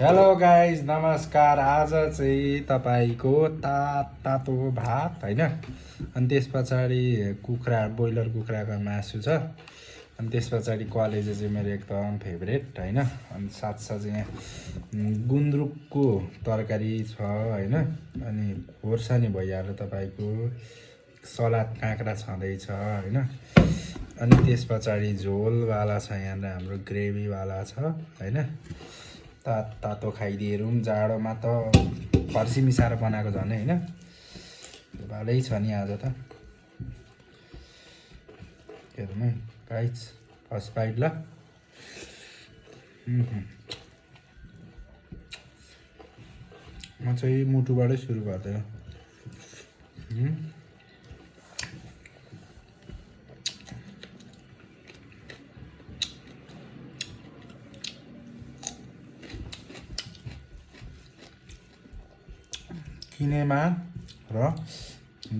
Hello guys नमस्कार। आज चाहिँ तपाईँको तातो भात होइन, अनि त्यस पछाडि ब्रोइलर कुखुराको मासु छ, अनि त्यस पछाडि कलेजो चाहिँ मेरो एकदम फेभरेट होइन, अनि साथसाथै यहाँ गुन्द्रुकको तरकारी छ होइन, अनि खोर्सानी भइहाल्यो तपाईँको, सलाद काँक्रा छँदैछ होइन, अनि त्यस पछाडि झोलवाला छ, यहाँ हाम्रो ग्रेभीवाला छ होइन। तातो खाइदिएर जाडोमा त फर्सी मिसाएर बनाएको झन् होइन, भालै छ नि आज त। हेरौँ है गाइज, फर्स्ट बाइट ल। म चाहिँ मुटुबाटै सुरु गर्दैन। किनेमा र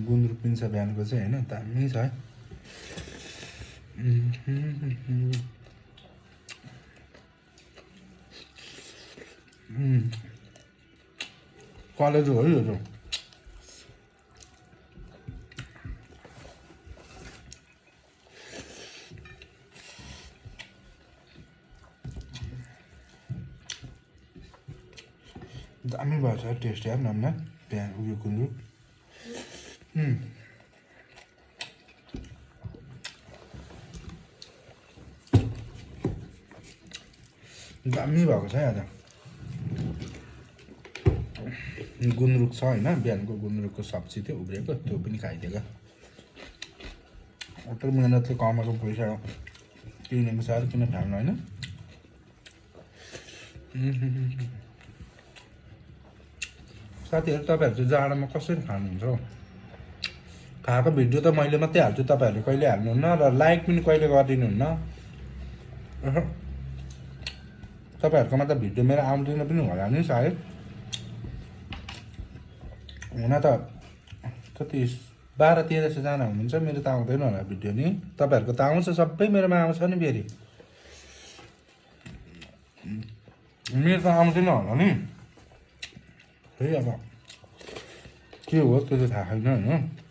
गुन्द्रुक पनि छ बिहानको चाहिँ होइन, दामी छ है। कलेजो हो यो चाहिँ। दामी भएछ टेस्ट यार, नम्न बिहान उयो गुन्द्रुक। दामी भएको छ है आज। गुन्द्रुक छ होइन, बिहानको गुन्द्रुकको सब्जी थियो उब्रिएको, त्यो पनि खाइदिएको। यत्रो मिहिनेतले कमाएको पैसा किनेको साह्रो किन खानु होइन। साथीहरू, तपाईँहरू चाहिँ जाडोमा कसरी खानुहुन्छ हौ? खाएको भिडियो त मैले मात्रै हाल्छु, तपाईँहरूले कहिले हाल्नुहुन्न र लाइक पनि कहिले गरिदिनुहुन्न। तपाईँहरूकोमा त भिडियो मेरो आउँदैन पनि होला नि सायद। हुन त कति 12-1300जना हुनुहुन्छ, मेरो त आउँदैन होला भिडियो नि। तपाईँहरूको त आउँछ, सबै मेरोमा आउँछ नि फेरि, मेरो त आउँदैन होला नि। है अब के हो त्यो चाहिँ थाहा छैन होइन।